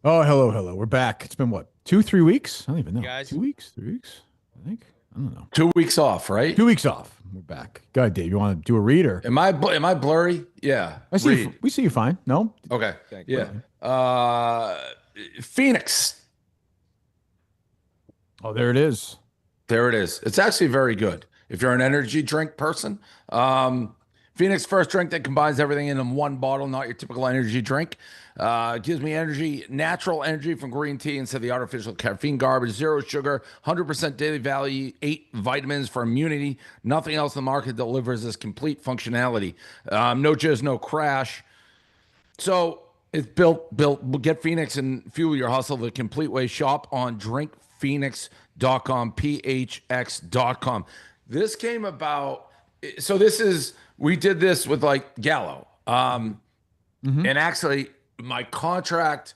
Oh, hello, hello. We're back. It's been what, 3 weeks? I don't even know. Guys, 2 weeks, 3 weeks, I think. I don't know. 2 weeks off, right? 2 weeks off. We're back. Go ahead, Dave. You want to do a read or? Am I blurry? Yeah. I see you. Read. We see you fine. No? Okay. thank you. Yeah. Uh Phoenix. Oh, there it is. There it is. It's actually very good. If you're an energy drink person, Phoenix first drink that combines everything in one bottle, not your typical energy drink. Gives me energy, natural energy from green tea instead of the artificial caffeine garbage. Zero sugar, 100% daily value, 8 vitamins for immunity. Nothing else in the market delivers this complete functionality. No jizz, no crash. So it's built. Get Phoenix and fuel your hustle the complete way. Shop on drinkphoenix.com, phx.com. This came about. So we did this with like Gallo. And actually, my contract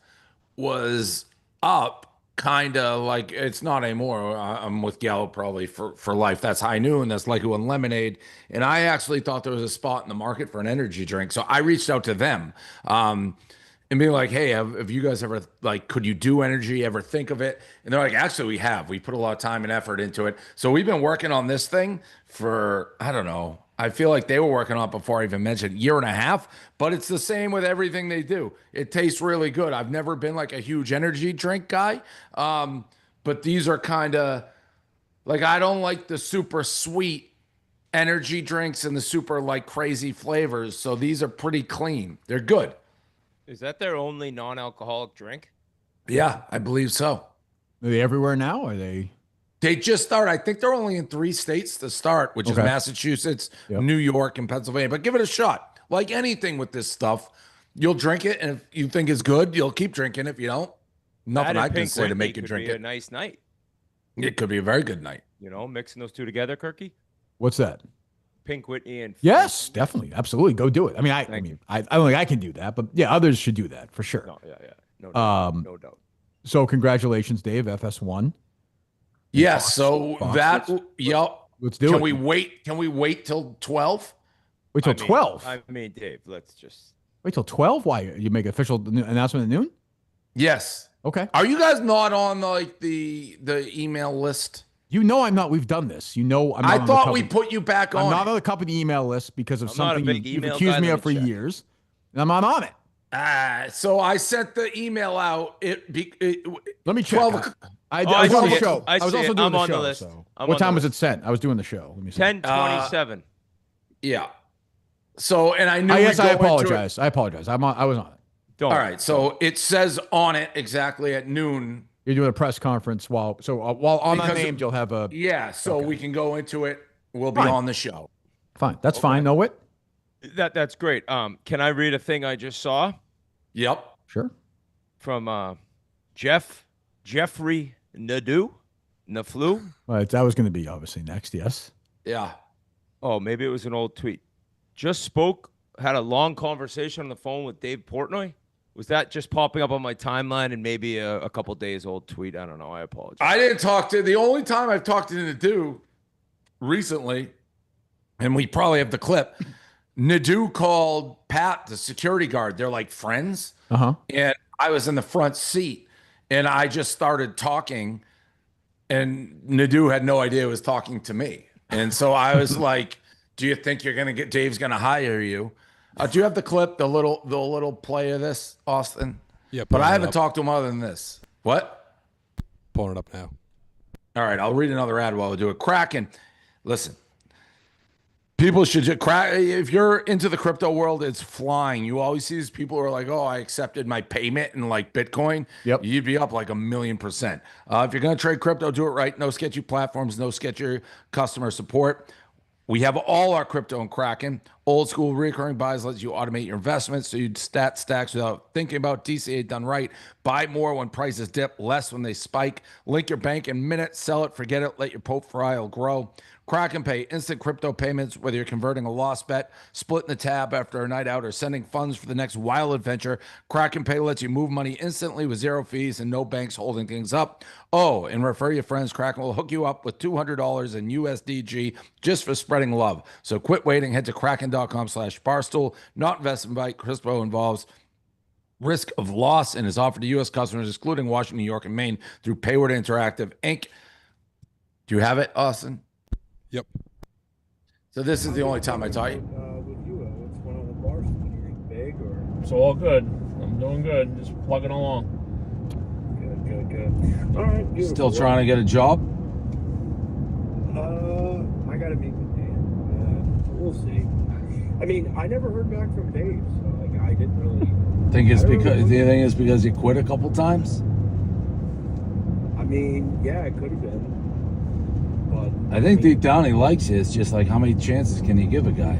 was up, kind of like it's not anymore. I'm with Gallo probably for life. That's High Noon. That's like one Lemonade. And I actually thought there was a spot in the market for an energy drink. So I reached out to them and being like, hey, have you guys ever, like, could you do energy, ever think of it? And they're like, actually, we have. We put a lot of time and effort into it. So we've been working on this thing for, I don't know. I feel like they were working on it before I even mentioned year and a half, but it's the same with everything they do. It tastes really good. I've never been like a huge energy drink guy, but these are kind of like I don't like the super sweet energy drinks and the super like crazy flavors. So these are pretty clean. They're good. Is that their only non-alcoholic drink? Yeah, I believe so. Are they everywhere now? Are they? They just started. I think they're only in 3 states to start, which is Okay. Massachusetts, Yep. New York, and Pennsylvania. But give it a shot. Like anything with this stuff, you'll drink it, and if you think it's good, you'll keep drinking. If you don't, nothing That I and can Pink say to Whitney make you could drink be a it. nice night. It could be a very good night. Mixing those two together, Kirky. What's that? Pink Whitney and Yes, definitely. Absolutely. Go do it. I mean, I Thank mean, I don't think I can do that, but yeah, others should do that for sure. No, yeah, no doubt, Um, no doubt. so congratulations, Dave, FS1. Yes. So Fox. that, yep. Let's do Can it. we wait? Can we wait till 12? Wait till I mean, 12. I mean, Dave, let's just. Wait till 12? Why? You make official announcement at noon? Yes. Okay. Are you guys not on like the email list? You know I'm not. We've done this. You know I'm not I on the thought we company. put you back I'm on. not on the company email list because of I'm not a something big you've email accused guy, me let of for me check. years, and I'm not on it. So I sent the email out. Let me check. 12 I was on see the it. show. I was see also it. doing I'm the on the show. list. So. I'm What on the time was it list. sent? I was doing the show. Let me see. 10:27. Yeah. So, and I knew Yes, we'd I go into it. apologize. I apologize. I was on it. Don't. All right. So it says on it exactly at noon. You're doing a press conference while on Because- Unnamed, you'll have a Yeah. So Okay. we can go into it. We'll be Fine. on the show. fine. That's fine. Know it. That's great. Can I read a thing I just saw Yep. Sure. from Jeffrey Nadu? Naflu? That was going to be obviously next. Yes. Yeah. Oh, maybe it was an old tweet. Had a long conversation on the phone with Dave Portnoy. Was that just popping up on my timeline and maybe a couple days old tweet? I don't know. I apologize. I didn't talk to the only time I've talked to Nadu recently, and we probably have the clip. Nadu called Pat, the security guard. They're like friends. Uh-huh. And I was in the front seat and I just started talking, and Nadu had no idea he was talking to me. And so I was like, do you think Dave's going to hire you? Do you have the clip, the little play of this, Austin? Yeah, But I pulling it haven't up. talked to him other than this. What? Pulling it up now. All right, I'll read another ad while we do it. Kraken. Listen, people should just crack. If you're into the crypto world, it's flying. You always see these people who are like, oh, I accepted my payment in like Bitcoin. Yep. You'd be up like 1,000,000%. If you're going to trade crypto, do it right. No sketchy platforms, no sketchy customer support. We have all our crypto in Kraken. Old school recurring buys lets you automate your investments so you'd stacks without thinking about DCA done right. Buy more when prices dip, less when they spike. Link your bank in minutes, sell it, forget it, let your profile grow. Kraken Pay, instant crypto payments, whether you're converting a lost bet, splitting the tab after a night out, or sending funds for the next wild adventure. Kraken Pay lets you move money instantly with zero fees and no banks holding things up. Oh, and refer your friends. Kraken will hook you up with $200 in USDG just for spreading love. So quit waiting. Head to kraken.com/barstool. Not investment by crypto involves risk of loss and is offered to U.S. customers, excluding Washington, New York, and Maine, through Payward Interactive Inc. Do you have it, Austin? Yep. So this is the only time I taught you. With you, what's going on with Barstool? Anything big or? It's all good. I'm doing good. Just plugging along. Good. All right. Beautiful. Still trying to get a job? I got to meet with Dan. We'll see. I mean, I never heard back from Dave, so like I didn't really. Think it's because the thing is because you quit a couple times? I mean, yeah, it could have been. But I think deep down he likes you. It's just like, how many chances can you give a guy?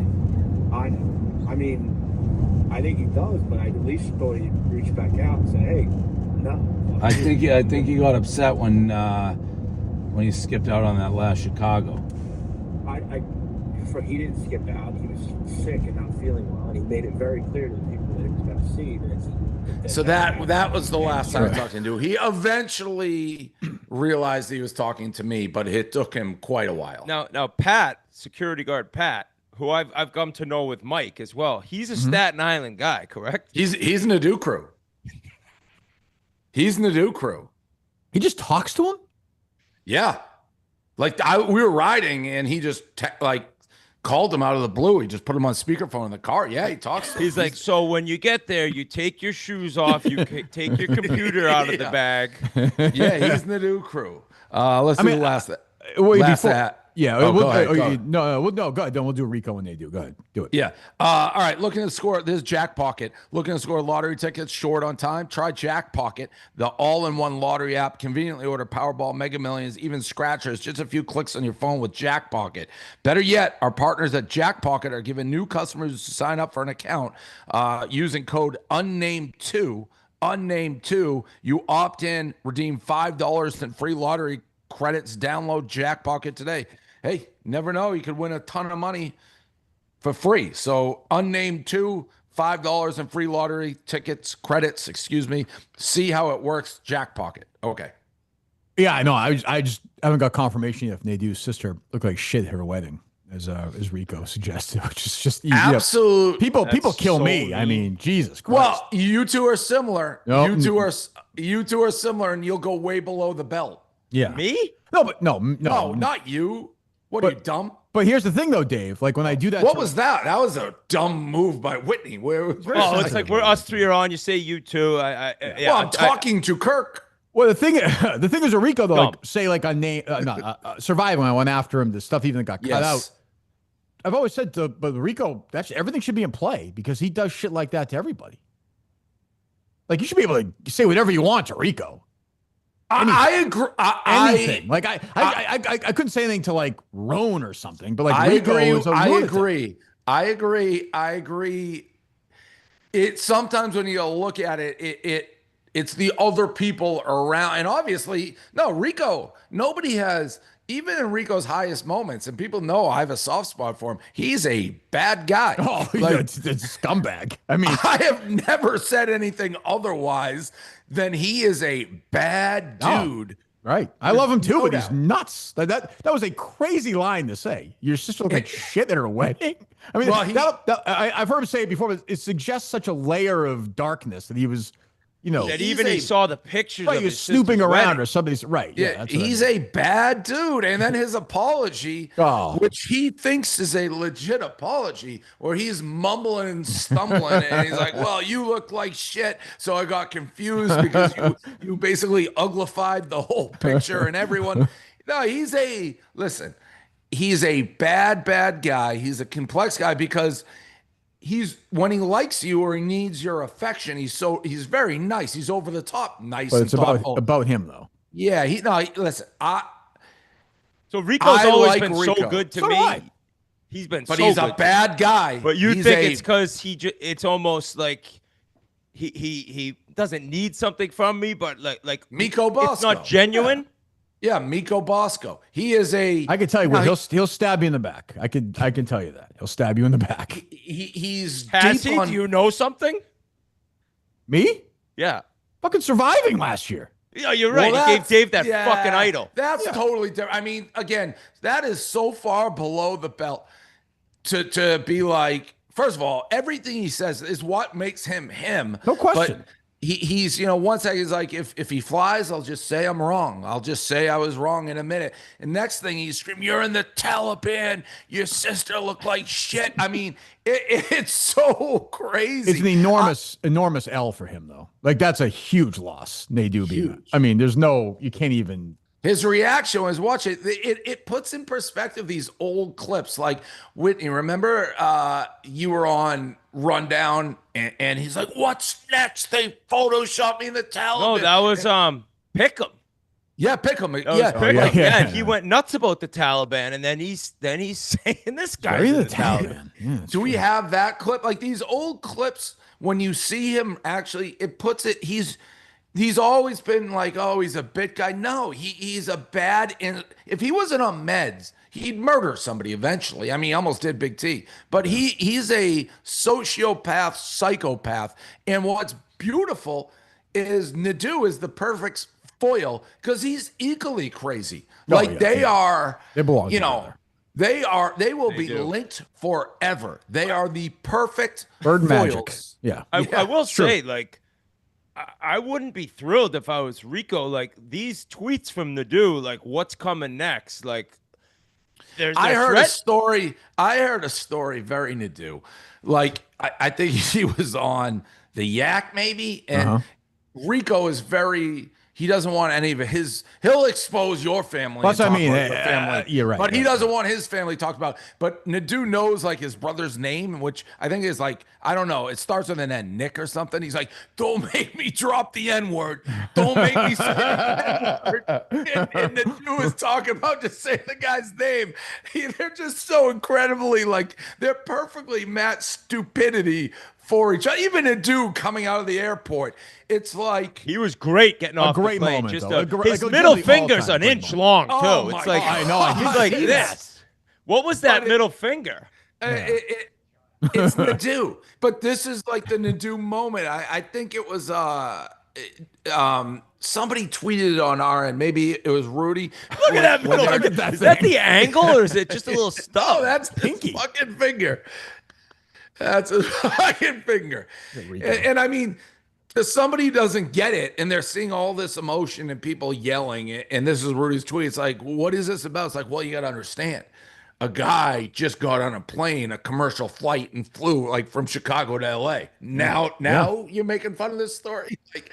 I know. I mean, I think he does, but I at least thought he'd reach back out and say, "Hey, no." I think he got upset when he skipped out on that last Chicago. He didn't skip out. He was sick and not feeling well, and he made it very clear to the people that he was going to see that. So that was the last time I talked to him. He eventually realized he was talking to me, but it took him quite a while. Now Pat, security guard Pat, who I've come to know with Mike as well. He's a Staten Island guy, correct? He's Nadu crew. He's Nadu crew. He just talks to him? Yeah. Like we were riding and he just called him out of the blue. He just put him on speakerphone in the car. Yeah, he talks to him. He's like, so when you get there, you take your shoes off, you take your computer out of the bag. Yeah, he's Nadu crew. Let's do the last hat. Yeah. Go Go ahead. ahead. Then we'll do Rico when they do. Go ahead. Do it. Yeah. All right. Looking at the score. This is Jack Pocket. Looking to score lottery tickets short on time. Try Jack Pocket, the all-in-one lottery app. Conveniently order Powerball, Mega Millions, even scratchers. Just a few clicks on your phone with Jack Pocket. Better yet, our partners at Jack Pocket are giving new customers who sign up for an account using code Unnamed2. Unnamed2. You opt in, redeem $5 in free lottery credits. Download Jack Pocket today. Hey, never know. You could win a ton of money for free. So Unnamed2, $5 in free lottery credits, See how it works. Jack Pocket. Okay. Yeah, I know. I just haven't got confirmation if Nadu's sister looked like shit at her wedding, as Rico suggested, which is just absolute. People kill so me. mean. I mean, Jesus Christ. Well, you two are similar. Nope. You two are similar, and you'll go way below the belt. Yeah. Me? No, not you. What are you, dumb? But here's the thing, though, Dave. Like when I do that, What was that? That was a dumb move by Whitney. It's like we're us three are on. You say you two. I'm talking to Kirk. Well, the thing is, with Rico though, Dumb. like say like on Survive when I went after him, the stuff even got cut out. I've always said but Rico, everything should be in play because he does shit like that to everybody. Like you should be able to say whatever you want to Rico. I agree. Anything. I couldn't say anything to like Roan or something, but like I Rico agree. is a lunatic. I agree. It sometimes when you look at it, it's the other people around, and obviously, no, Rico. Nobody has, even in Rico's highest moments, and people know I have a soft spot for him. He's a bad guy. Oh, it's a scumbag. I mean, I have never said anything otherwise than he is a bad dude. Right. I love him too, no but he's nuts. That was a crazy line to say. Your sister looked like shit at her wedding. I mean, I've heard him say it before, but it suggests such a layer of darkness that he was, that even he saw the pictures. Right, of he was his snooping sister's around wedding. or somebody's right. Yeah, that's he's a bad dude. And then his apology, which he thinks is a legit apology, where he's mumbling and stumbling, and he's like, "Well, you look like shit, so I got confused because you basically uglified the whole picture and everyone." No, he's a bad guy. He's a complex guy because when he likes you or he needs your affection, he's very nice. He's over the top nice. But it's and thoughtful. about him though. Yeah, listen. So Rico's always like been Rico. so good to So do me. I. He's been, but so he's good a bad guy. But you think it's because it's almost like he doesn't need something from me, but like Miko Bosco. It's not genuine. Yeah, Miko Bosco. He is a. I can tell you what he'll stab you in the back. I can tell you that he'll stab you in the back. He's Has deep he? on. Do you know something? Me? Yeah. Fucking surviving last year. Yeah, you're right. Well, He gave Dave that yeah, fucking idol. That's totally different. I mean, again, that is so far below the belt to be like first of all, everything he says is what makes him him. No question. But he's, one second he's like, if he flies, I'll just say I'm wrong. I'll just say I was wrong in a minute. And next thing he's screaming, you're in the Taliban. Your sister looked like shit. I mean, it's so crazy. It's an enormous L for him, though. Like, that's a huge loss. Nadu being. I mean, you can't even. His reaction was, watch it. It puts in perspective these old clips. Like, Whitney, remember you were on Rundown and he's like, what's next? They photoshopped me in the Taliban. No, that was Pick'em. Yeah, Pick'em. Yeah, and he went nuts about the Taliban, and then he's saying this guy's the Taliban. Yeah, do we have that clip? Like, these old clips, when you see him, actually, it puts it. He's always been like, oh, he's a bit guy. No, he's a bad. If he wasn't on meds, he'd murder somebody eventually. I mean, he almost did Big T. But he's a sociopath, psychopath. And what's beautiful is Nadu is the perfect foil because he's equally crazy. They belong together. They will be linked forever. They are the perfect bird foils. Magic. Yeah. I will say, like, I wouldn't be thrilled if I was Rico. Like, these tweets from Nadu, like, what's coming next? Like, I heard a story very Nadu. Like, I think he was on the Yak maybe, and Rico is very. He doesn't want any of it. He'll expose your family. Plus, I mean, family. You're right. But he doesn't want his family talked about. But Nadu knows like his brother's name, which I think is like, I don't know. It starts with an N, Nick or something. He's like, don't make me drop the N-word. Don't make me say the N-word. And Nadu is talking about just saying the guy's name. They're just so incredibly like, they're perfectly matched stupidity for each other. Even Nadu coming out of the airport, it's like he was great getting off great the plane. moment, Just his middle finger's an inch long too. Oh it's like God. I know. He's like this. What was that middle finger? It's Nadu, but this is like the Nadu moment. I think it was somebody tweeted it on our end. Maybe it was Rudy. Look at that middle finger. Is that the angle or is it just a little stub? Oh, that's pinky fucking finger. That's a fucking finger. And I mean, if somebody doesn't get it and they're seeing all this emotion and people yelling, and this is Rudy's tweet, it's like, what is this about? It's like, well, you got to understand. A guy just got on a plane, a commercial flight, and flew like from Chicago to LA. Now you're making fun of this story. Like,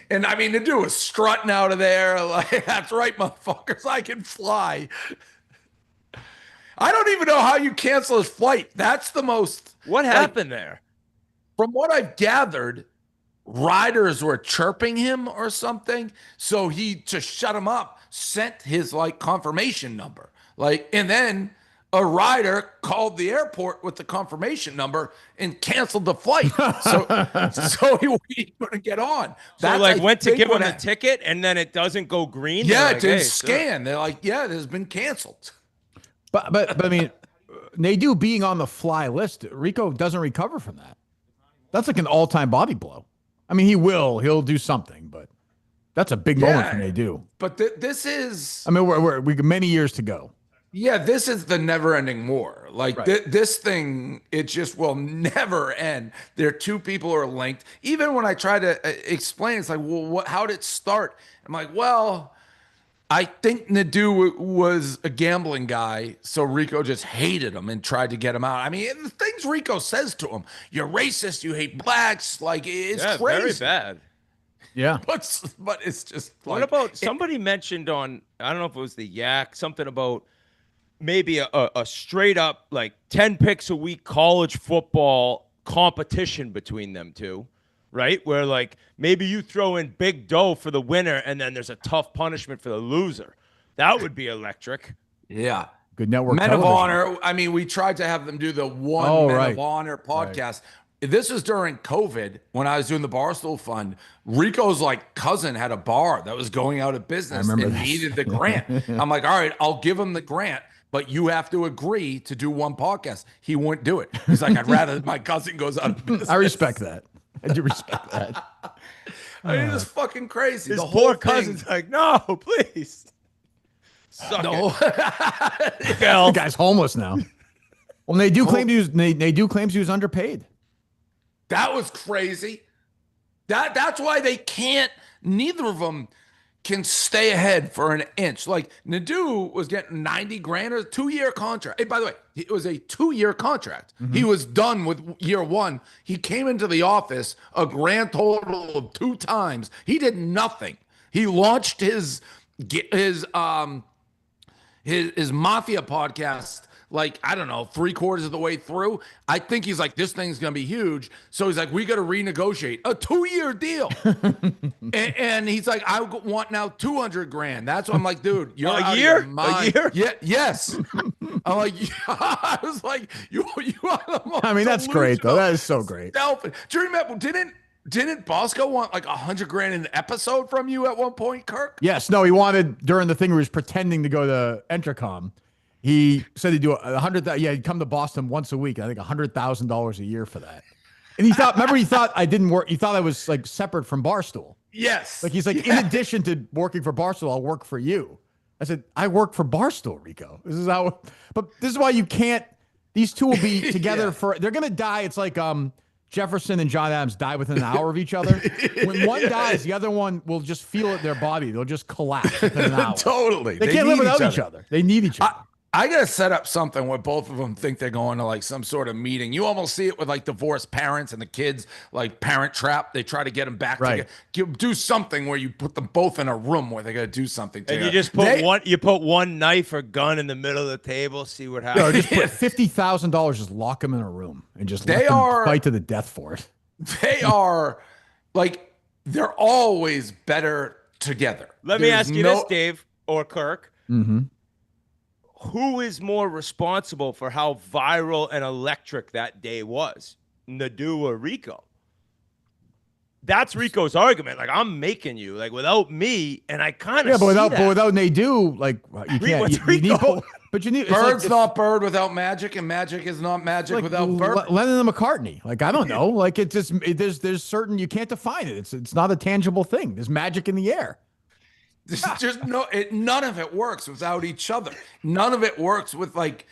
and I mean, the dude was strutting out of there. Like, that's right, motherfuckers, I can fly. I don't even know how you cancel his flight. That's the most. What happened there? From what I've gathered, Ryders were chirping him or something. So he, to shut him up, sent his like confirmation number. Like, and then a rider called the airport with the confirmation number and canceled the flight. So he couldn't get on. So like went to give him the ticket and then it doesn't go green. Yeah, like, it didn't scan. They're like, yeah, this has been canceled. But I mean, Nadu being on the fly list, Rico doesn't recover from that. That's like an all-time body blow. I mean, he'll do something, but that's a big moment for Nadu. But this is, I mean, we got many years to go. Yeah, this is the never-ending war. Like this thing, it just will never end. There are two people who are linked. Even when I try to explain, it's like, well, how did it start? I'm like, well, I think Nadu was a gambling guy, so Rico just hated him and tried to get him out. I mean, the things Rico says to him, you're racist, you hate blacks, like, it's crazy. Very bad. Yeah. But it's just like... What about, somebody mentioned on, I don't know if it was the Yak, something about maybe a straight up, like, 10 picks a week college football competition between them two. Right? Where like maybe you throw in big dough for the winner and then there's a tough punishment for the loser. That would be electric. Yeah. Good network. Men of Honor. I mean, we tried to have them do the Men of Honor podcast. Right. This was during COVID when I was doing the Barstool Fund. Rico's like cousin had a bar that was going out of business and needed the grant. I'm like, all right, I'll give him the grant, but you have to agree to do one podcast. He wouldn't do it. He's like, I'd rather my cousin goes out of business. I respect that. I do respect that. I mean, it's fucking crazy. His the whole poor cousin's like, no, please. Suck it. The guy's homeless now. Well, they do claim he was underpaid. That was crazy. That's why they can't. Neither of them can stay ahead for an inch. Like Nadu was getting 90 grand, a 2-year contract. Hey, by the way, it was a 2-year contract. Mm-hmm. He was done with year 1. He came into the office a grand total of 2 times. He did nothing. He launched his mafia podcast, like, I don't know, 3/4 of the way through. I think he's like, this thing's going to be huge. So he's like, we got to renegotiate a 2-year deal. and he's like, I want now 200 grand. That's what I'm like, dude, you're out of your mind. A year? Yeah, yes. I'm like, yeah. I was like, you are the most I mean, that's great, though. That is so great. Selfish. Do you remember, didn't Bosco want like 100 grand an episode from you at one point, Kirk? Yes. No, he wanted, during the thing he was pretending to go to Entercom, he said he'd do 100. Yeah, he'd come to Boston once a week. I think $100,000 a year for that. And he thought, remember, he thought I didn't work. He thought I was like separate from Barstool. Yes. Like he's like, in addition to working for Barstool, I'll work for you. I said, I work for Barstool, Rico. This is how, but this is why you can't, these two will be together they're going to die. It's like, Jefferson and John Adams die within an hour of each other. When one dies, the other one will just feel it in their body. They'll just collapse within an hour. Totally. They can't live without each other. They need each other. I got to set up something where both of them think they're going to like some sort of meeting. You almost see it with like divorced parents and the kids, like Parent Trap. They try to get them back together. Do something where you put them both in a room where they got to do something together. And you just put one knife or gun in the middle of the table, see what happens. No, just put $50,000, just lock them in a room and just let them fight to the death for it. They are like, they're always better together. Let me ask you this, Dave or Kirk. Mm-hmm. Who is more responsible for how viral and electric that day was? Nadu or Rico? That's Rico's argument. Like, I'm making you, like, without me, and I kind of but without Nadu, like, you can't. You need both. But you need Bird's not bird without magic, and magic is not magic like without bird. Lennon and McCartney. Like, I don't know. Like, it's just there's certain, you can't define it. It's not a tangible thing. There's magic in the air. There's just none of it works without each other. None of it works with, like,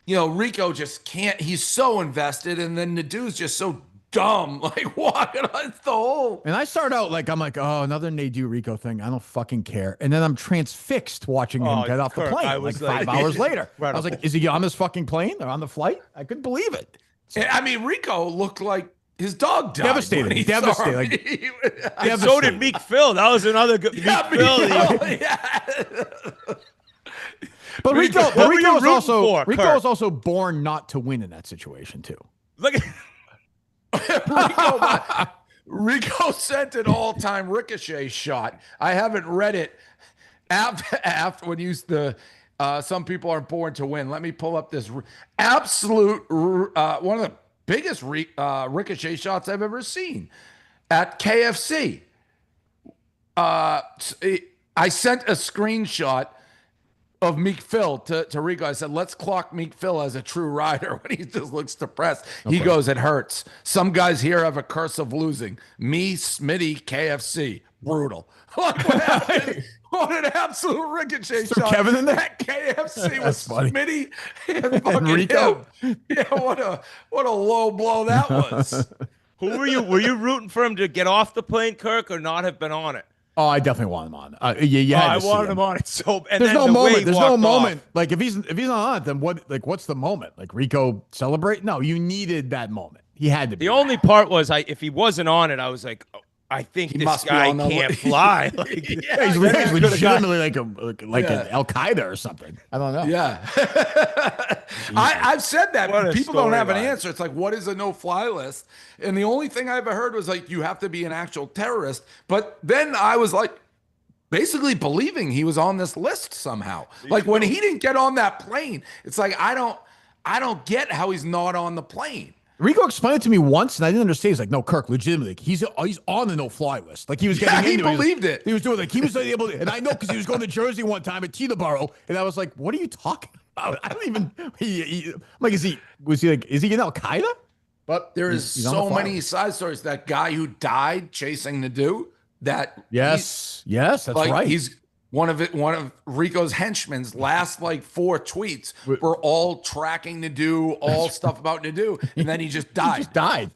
Rico just can't. He's so invested, and then Nadu's just so dumb. Like, walking on the whole. And I start out like, I'm like, oh, another Nadu Rico thing. I don't fucking care. And then I'm transfixed watching him get off the plane. I was like 5 hours later. I was like, is he on this fucking plane or on the flight? I couldn't believe it. I mean, Rico looked like his dog died. Devastated. And so did Meek Phil. That was another good Meek Phil. But Rico was also born not to win in that situation too. Look at Rico sent an all-time Ricochet shot. I haven't read it after when used the some people are born to win. Let me pull up this absolute one of the biggest Ricochet shots I've ever seen at KFC. I sent a screenshot of Meek Phil to Rico. I said, let's clock Meek Phil as a true rider when he just looks depressed. Okay. He goes, it hurts. Some guys here have a curse of losing. Me, Smitty, KFC. Brutal. Like, what an absolute Ricochet shot. Kevin in there? That KFC was Smitty and Rico. Yeah, what a low blow that was. Who were you? Were you rooting for him to get off the plane, Kirk, or not have been on it? Oh, I definitely want him on. I wanted him on it. So there's no moment. There's no moment. Like if he's not on it, then what? Like what's the moment? Like Rico celebrate? No, you needed that moment. He had to be. The only part was if he wasn't on it, I was like, oh, I think this guy can't fly. Like, he's legitimately like an Al Qaeda or something. I don't know. Yeah, I've said that. People don't have an answer. It's like, what is a no-fly list? And the only thing I ever heard was like, you have to be an actual terrorist. But then I was like, basically believing he was on this list somehow. Like when he didn't get on that plane, it's like I don't get how he's not on the plane. Rico explained it to me once, and I didn't understand. He's like, "No, Kirk, legitimately, he's on the no-fly list. Like he was getting into it. He believed it. He was doing like he was able to, and I know because he was going to Jersey one time at Teterboro, and I was like, "What are you talking about? I don't even." I'm like, is he in Al Qaeda? But there is so many side stories. That guy who died chasing Nadu. That's right. one of Rico's henchmen's last like 4 tweets were all tracking Nadu, all stuff about Nadu, and then he just died. He just died.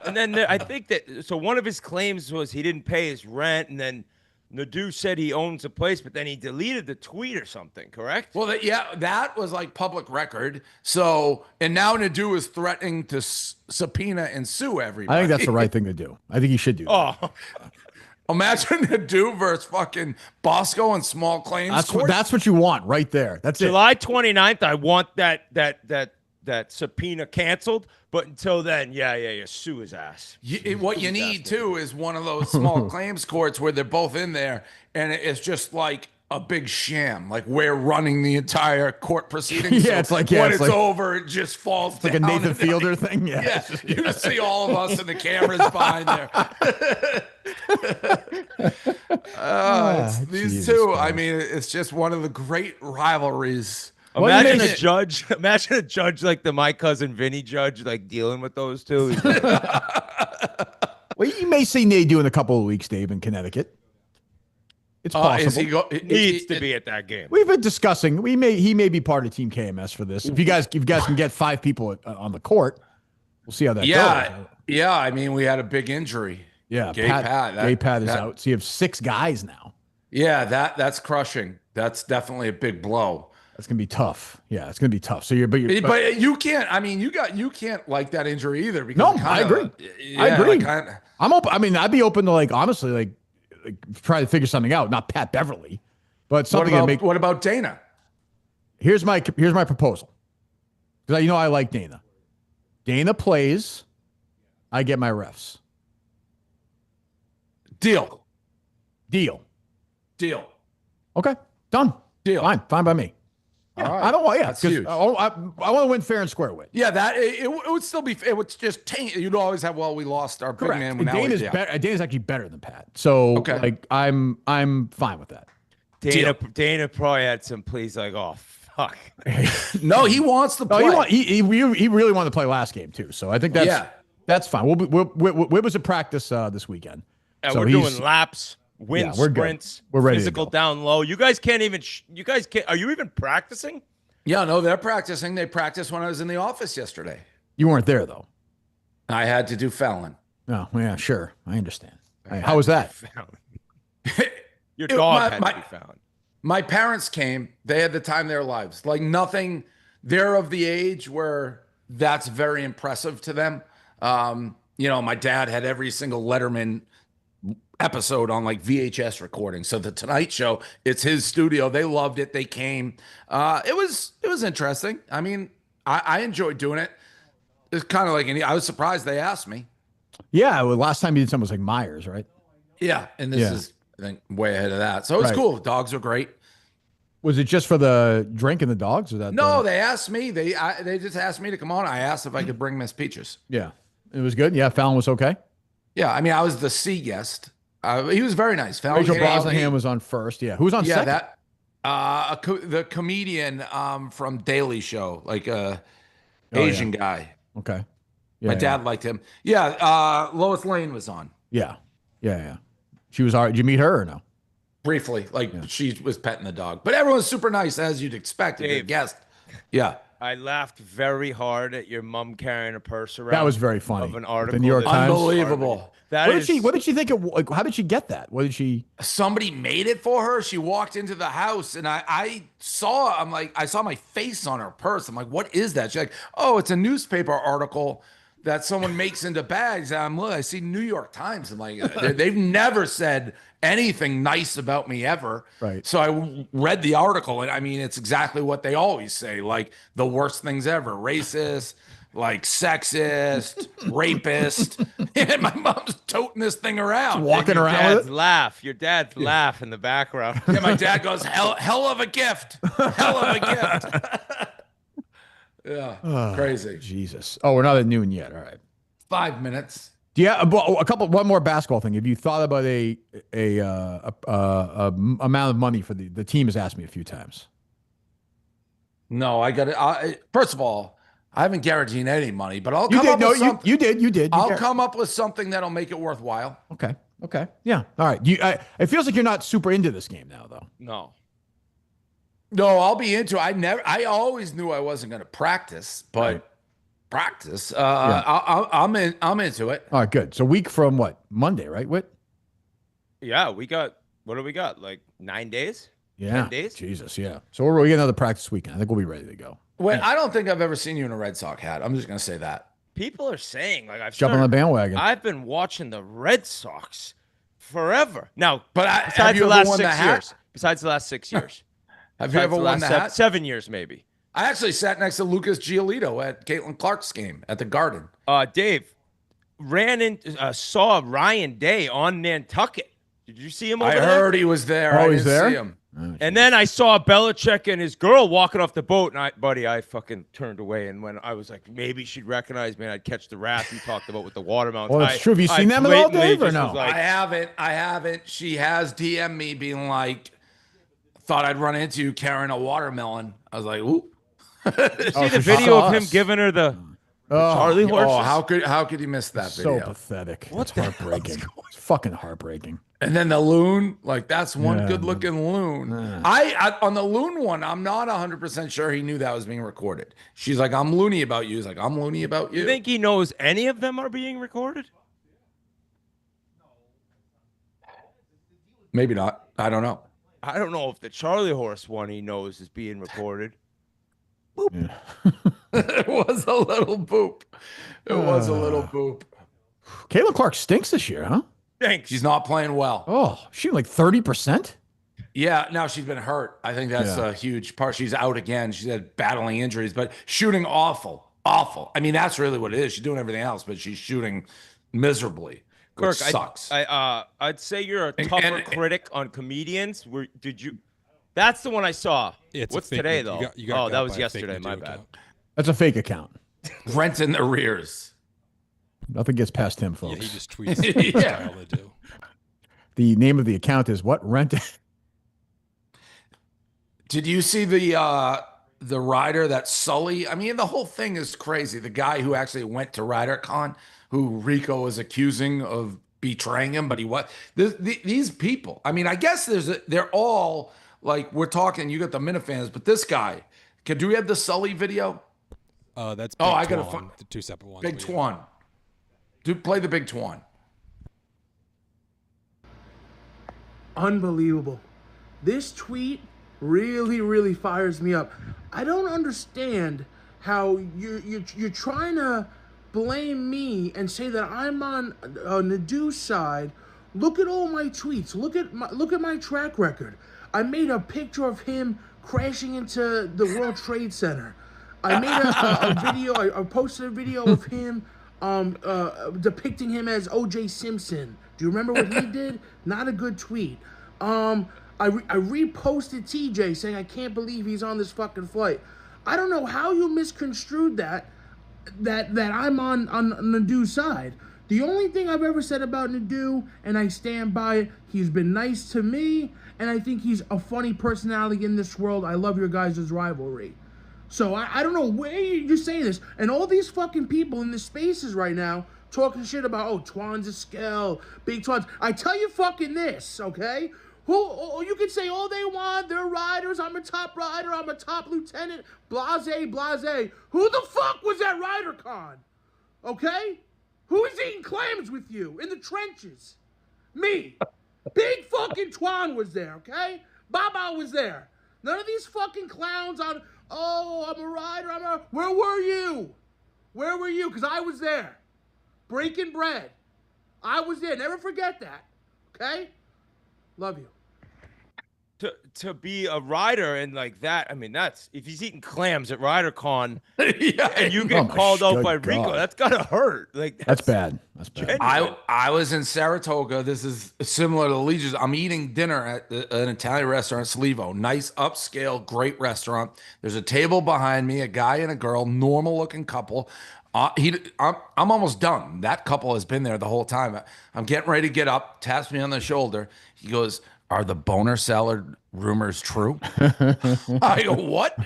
And then I think that one of his claims was he didn't pay his rent, and then Nadu said he owns a place, but then he deleted the tweet or something, correct? Well, that was like public record. So, and now Nadu is threatening to subpoena and sue everybody. I think that's the right thing to do. I think he should do that. Oh. Imagine Nadu versus fucking Bosco and small claims. That's what you want right there. That's July 29th, I want that subpoena canceled. But until then, yeah, sue his ass. What you need, too, is one of those small claims courts where they're both in there, and it's just like a big sham. Like, we're running the entire court proceeding. Yeah, so it's when it's over, it just falls down. Like a Nathan Fielder thing? Yeah. You just see all of us and the cameras behind there. These Jesus two, Christ. I mean, it's just one of the great rivalries. Imagine a judge like the My Cousin Vinny judge, like dealing with those two. Well, you may see Nadu in a couple of weeks, Dave, in Connecticut. It's possible. Needs to be at that game. We've been discussing. He may be part of Team KMS for this. If you guys can get 5 people on the court, we'll see how that goes. Yeah. I mean, we had a big injury. Yeah, Gay Pat is out. So you have 6 guys now. Yeah, that's crushing. That's definitely a big blow. That's gonna be tough. Yeah, it's gonna be tough. So but you can't. I mean, you can't like that injury either. Because no, I agree. I agree. I'm open. I mean, I'd be open to honestly, like try to figure something out. Not Pat Beverly, but something. What about Dana? Here's my proposal. Because I like Dana. Dana plays. I get my refs. Deal. Okay, done. Deal. Fine by me. Yeah, right. I don't want. Yeah, that's huge. I want to win fair and square with. Yeah, that it would still be. It would just taint. You'd always have. Well, we lost our big man. Dana's actually better than Pat. So I'm fine with that. Dana probably had some pleas like, oh fuck. No, he wants to play. No, he really wanted to play last game too. So I think that's fine. We'll was at practice this weekend. And so we're doing laps. Sprints, we're ready. Physical down low. You guys can't even. You guys can't. Are you even practicing? Yeah, no, they're practicing. They practiced when I was in the office yesterday. You weren't there though. I had to do Fallon. Oh yeah, sure. I understand. How was that? Your dog had to be found. My parents came. They had the time of their lives. Like nothing. They're of the age where that's very impressive to them. My dad had every single Letterman episode on like VHS recording. So the Tonight Show, it's his studio. They loved it. They came. It was interesting. I mean, I enjoyed doing it. It's kind of like I was surprised they asked me. Yeah, well, last time you did something was like Myers, right? Yeah, and this is I think way ahead of that. So it's cool. Dogs were great. Was it just for the drink and the dogs, or that? No, they asked me. They just asked me to come on. I asked if I could bring Miss Peaches. Yeah, it was good. Yeah, Fallon was okay. Yeah, I mean, I was the C guest. He was very nice. Rachel Brosnahan was on first. Yeah, who was on second? The comedian from Daily Show, like Asian guy. Okay. Yeah, my dad liked him. Yeah, Lois Lane was on. Yeah. She was all right. Did you meet her or no? Briefly, she was petting the dog, but everyone's super nice as you'd expect. A guest. Yeah. I laughed very hard at your mom carrying a purse around. That was very funny. Of an article. The New York Times. Unbelievable. What did she think of? How did she get that? What did she? Somebody made it for her. She walked into the house, and I saw my face on her purse. I'm like, what is that? She's like, oh, it's a newspaper article that someone makes into bags. I see New York Times. I'm like, they've never said anything nice about me ever. Right. So I read the article, and I mean, it's exactly what they always say, like the worst things ever: racist, like sexist, rapist. And my mom's toting this thing around, walking around with it. Your dad's laugh in the background. Yeah, my dad goes, hell of a gift, hell of a gift. Yeah, crazy. Jesus. Oh, we're not at noon yet. All right. 5 minutes. Yeah, one more basketball thing. Have you thought about a amount of money for the team? Has asked me a few times. No, I got it. First of all, I haven't guaranteed any money, but I'll come up with something. You did. I'll come up with something that'll make it worthwhile. Okay. Okay. Yeah. All right. It feels like you're not super into this game now, though. No. No, I'll be into it. I always knew I wasn't going to practice, but practice. I'm into it. All right, good. So week from what? Monday, right, Whit? Yeah, what do we got? Like 9 days? Yeah. 10 days? Jesus, yeah. So we get another practice weekend. I think we'll be ready to go. Wait, I don't think I've ever seen you in a Red Sox hat. I'm just going to say that. People are saying, like, Jump on the bandwagon. I've been watching the Red Sox forever. Now, but besides the last 6 years. Besides the last 6 years. Have you ever won the hat? 7 years, maybe. I actually sat next to Lucas Giolito at Caitlin Clark's game at the Garden. Dave saw Ryan Day on Nantucket. Did you see him over there? I heard he was there. Oh, I he's didn't there? see him. Oh, and then I saw Belichick and his girl walking off the boat, and I fucking turned away. And when I was like, maybe she'd recognize me, and I'd catch the wrath you talked about with the watermelons. Well, that's true. Have you seen them at all, Dave, or no? I haven't. She has DM'd me being like, thought I'd run into you carrying a watermelon. I was like, ooh. See the video of him giving her the Charlie horses? Oh, how could you miss that video? So pathetic. It's heartbreaking. It's fucking heartbreaking. And then the loon, like that's one good-looking loon. I on the loon one, I'm not 100% sure he knew that was being recorded. She's like, I'm loony about you. He's like, I'm loony about you. You think he knows any of them are being recorded? Maybe not. I don't know. I don't know if the Charlie horse one he knows is being recorded. Boop. Yeah. It was a little boop. It was a little boop. Caitlin Clark stinks this year, huh? Thanks. She's not playing well. Oh, she like 30%? Yeah, now she's been hurt. I think that's a huge part. She's out again. She's had battling injuries, but shooting awful. I mean, that's really what it is. She's doing everything else, but she's shooting miserably. Kirk, sucks. I'd say you're a tougher critic on comedians. That's the one I saw. What's today, though? That was yesterday. My bad. That's a fake account. Rent in the rears. Nothing gets past him, folks. Yeah, he just tweets the style they do. The name of the account is what? Rent. Did you see the rider that Sully? I mean, the whole thing is crazy. The guy who actually went to RyderCon, who Rico was accusing of betraying him, but he was. These people. I mean, I guess they're all like we're talking. You got the Minifans, but this guy. Do we have the Sully video? That's Big I gotta Twan, find the two separate ones. Big Twan. Dude, play the Big Twan. Unbelievable. This tweet really, really fires me up. I don't understand how you're trying to blame me and say that I'm on Nadu's side. Look at all my tweets. Look at my track record. I made a picture of him crashing into the World Trade Center. I made a video. I posted a video of him depicting him as O.J. Simpson. Do you remember what he did? Not a good tweet. I reposted TJ saying, I can't believe he's on this fucking flight. I don't know how you misconstrued that I'm on Nadu's side. The only thing I've ever said about Nadu, and I stand by it, he's been nice to me, and I think he's a funny personality in this world. I love your guys' rivalry. So I don't know where you're saying this. And all these fucking people in the spaces right now talking shit about, Twan's a scale, Big Twan's. I tell you fucking this, okay? You can say all they want, they're riders, I'm a top rider, I'm a top lieutenant, blase. Who the fuck was at RyderCon? Okay? Who is eating clams with you in the trenches? Me. Big fucking Twan was there, okay? Baba was there. None of these fucking clowns on, I'm a rider, where were you? Where were you? Because I was there. Breaking bread. I was there. Never forget that. Okay? Love you. To be a rider and like that, I mean, that's if he's eating clams at RyderCon and you get called out by Rico, that's gotta hurt. Like that's bad. That's bad. I was in Saratoga. This is similar to Legion's. I'm eating dinner at an Italian restaurant, Slivo. Nice upscale, great restaurant. There's a table behind me, a guy and a girl, normal looking couple. I'm almost done. That couple has been there the whole time. I'm getting ready to get up, taps me on the shoulder. He goes, "Are the boner salad rumors true?" I go, "What?"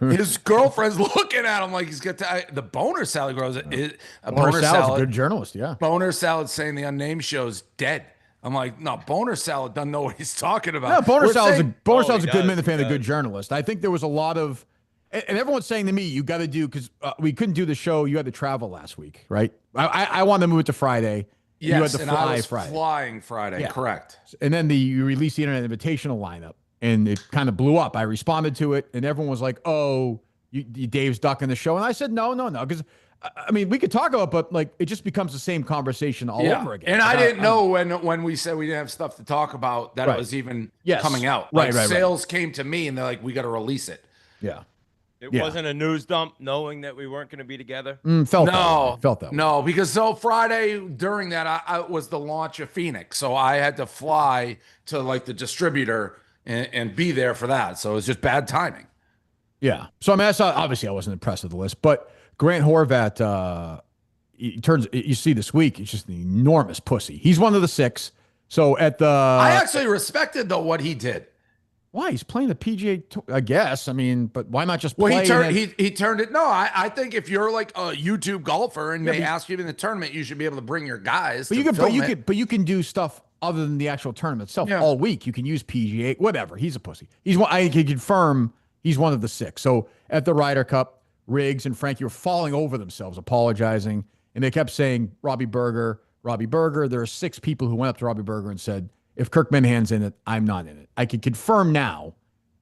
His girlfriend's looking at him like he's got the boner salad grows. A boner salad, good journalist, yeah. Boner salad saying the Unnamed show's dead. I'm like, no, Boner Salad doesn't know what he's talking about. No, Boner Salad's a good does, fan, a good journalist. I think there was a lot of, and everyone's saying to me, you got to do, because we couldn't do the show. You had to travel last week, right? I wanted to move it to Friday. Yes, you had to and fly I was Friday. flying Friday, correct. And then you released the Internet Invitational lineup, and it kind of blew up. I responded to it, and everyone was like, oh, Dave's ducking the show. And I said, no, because I mean, we could talk about it, but like it just becomes the same conversation all over again. And I didn't know when we said we didn't have stuff to talk about that it was even coming out. Like sales came to me and they're like, we got to release it. Yeah. It wasn't a news dump knowing that we weren't going to be together. Felt that way. No, because so Friday during that, I was the launch of Phoenix. So I had to fly to like the distributor and be there for that. So it was just bad timing. Yeah. So I mean, obviously I wasn't impressed with the list, but Grant Horvat, you see this week, he's just an enormous pussy. He's one of the 6. So I actually respected though what he did. Why? He's playing the PGA Tour, I guess. I mean, but why not just play? Well, he turned it. No, I think if you're like a YouTube golfer and they ask you in the tournament, you should be able to bring your guys. But you can do stuff other than the actual tournament itself all week. You can use PGA, whatever. He's a pussy. I can confirm he's one of the 6. So at the Ryder Cup, Riggs and Frankie were falling over themselves, apologizing, and they kept saying Robbie Berger. There are 6 people who went up to Robbie Berger and said, if Kirk Minahan's in it, I'm not in it. I can confirm now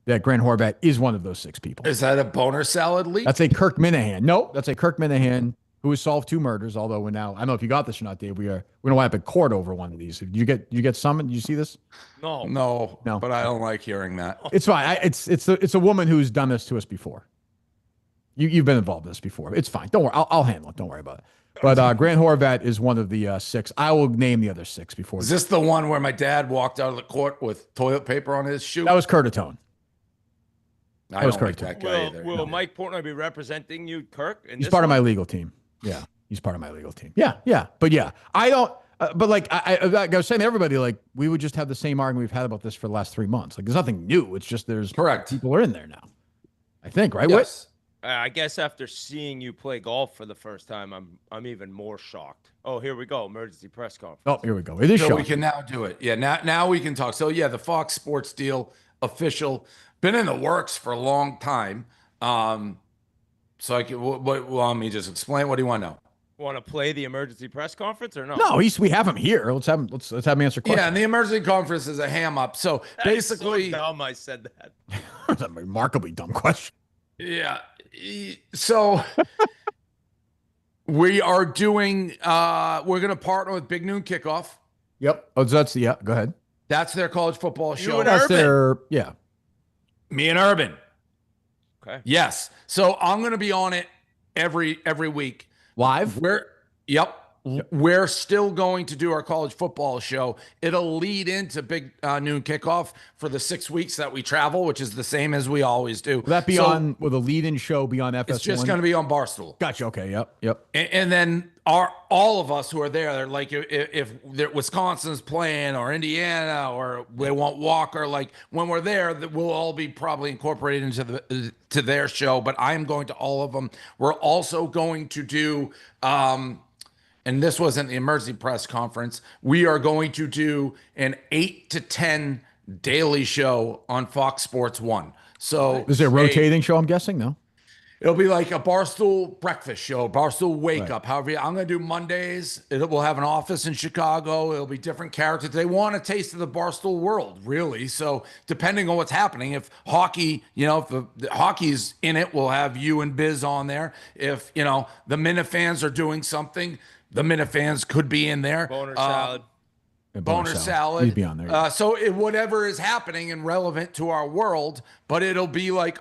that Grant Horvat is one of those 6 people. Is that a Boner Salad leak? That's a Kirk Minahan. No, that's a Kirk Minahan who has solved 2 murders. Although we're now, I don't know if you got this or not, Dave. We're going to wind up in court over one of these. Did you get summoned? Did you see this? No. But I don't like hearing that. It's fine. It's a woman who's done this to us before. You've been involved in this before. It's fine. Don't worry. I'll handle it. Don't worry about it. But Grant Horvat is one of the 6. I will name the other 6 before. Is this the one where my dad walked out of the court with toilet paper on his shoe? That was Curtatone. I don't like that guy either. Will Mike Portnoy be representing you, Kirk? He's part of my legal team. Yeah, he's part of my legal team. Yeah. But yeah, I don't. But like I was saying to everybody, like we would just have the same argument we've had about this for the last 3 months. Like there's nothing new. It's just people are in there now. I think, right? Yes. I guess after seeing you play golf for the first time, I'm even more shocked. Oh, here we go. Emergency press conference. Oh, here we go. It is shocking. We can now do it. Yeah, now we can talk. So yeah, the Fox Sports deal official, been in the works for a long time. So I can. What want me to just explain? What do you want to know? Want to play the emergency press conference or no? No, we have him here. Let's have him answer questions. Yeah, and the emergency conference is a ham up. So basically, so dumb I said that. That's a remarkably dumb question. Yeah. So we are doing. We're going to partner with Big Noon Kickoff. Yep. Oh, go ahead. That's their college football show. And Urban. Me and Urban. Okay. Yes. So I'm going to be on it every week. Live? We're still going to do our college football show. It'll lead into Big Noon Kickoff for the 6 weeks that we travel, which is the same as we always do. Will that be on, will the lead-in show be on FS1? It's just going to be on Barstool. Gotcha. Okay. Yep. And then all of us who are there, like if Wisconsin's playing or Indiana or they want Walker, like when we're there, we'll all be probably incorporated into to their show. But I am going to all of them. We're also going to do. And this wasn't the emergency press conference. We are going to do an 8 to 10 daily show on Fox Sports 1. So is it a rotating show? I'm guessing no. It'll be like a Barstool breakfast show, Barstool wake up. However, I'm going to do Mondays. We'll have an office in Chicago. It'll be different characters. They want a taste of the Barstool world, really. So depending on what's happening, if hockey, if the hockey's in it, we'll have you and Biz on there. If, the Minifans are doing something, the Minifans could be in there. Boner salad. Boner salad. He'd be on there. So whatever is happening and relevant to our world, but it'll be like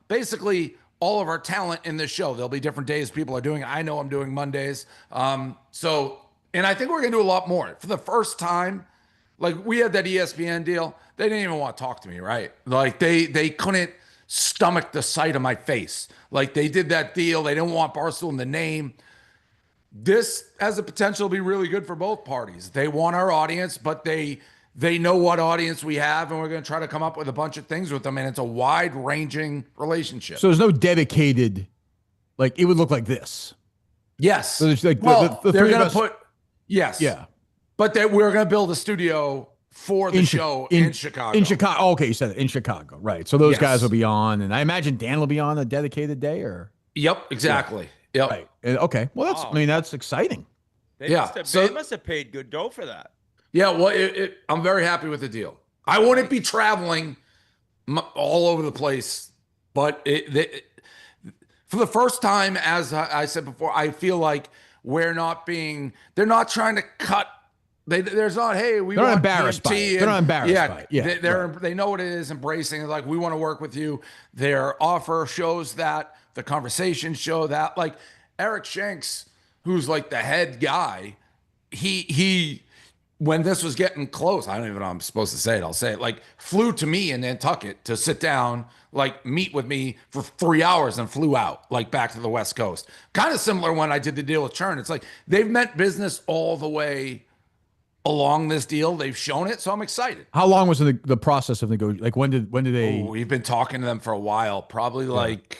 basically all of our talent in this show. There'll be different days people are doing. I know I'm doing Mondays. And I think we're going to do a lot more. For the first time, like we had that ESPN deal. They didn't even want to talk to me, right? Like they couldn't stomach the sight of my face. Like they did that deal. They didn't want Barstool in the name. This has the potential to be really good for both parties. They want our audience, but they know what audience we have, and we're going to try to come up with a bunch of things with them, and it's a wide-ranging relationship. So there's no dedicated, like, it would look like this. Yes. So there's like they're going to put, yes. Yeah. But that we're going to build a studio for the show in Chicago. In Chicago. Oh, okay, you said it. In Chicago. Right. So those guys will be on, and I imagine Dan will be on a dedicated day, or? Yep, exactly. Yeah. Yep. Right. Okay. Well, I mean, that's exciting. They must have paid good dough for that. Yeah, well, I'm very happy with the deal. I wouldn't be traveling all over the place, but for the first time, as I said before, I feel like they're not trying to cut. There's not, hey, we want embarrassed by it. They're not embarrassed by it. Yeah, they know what it is, embracing it. Like, we want to work with you. Their offer shows that. The conversations show that. Like, Eric Shanks, who's like the head guy, he when this was getting close, I don't even know how I'm supposed to say it. I'll say it. Like, flew to me in Nantucket to sit down, like, meet with me for 3 hours and flew out, like, back to the West Coast. Kind of similar when I did the deal with Churn. It's like they've meant business all the way along this deal. They've shown it, so I'm excited. How long was the process of negotiation? Like, when did they? We've been talking to them for a while, probably like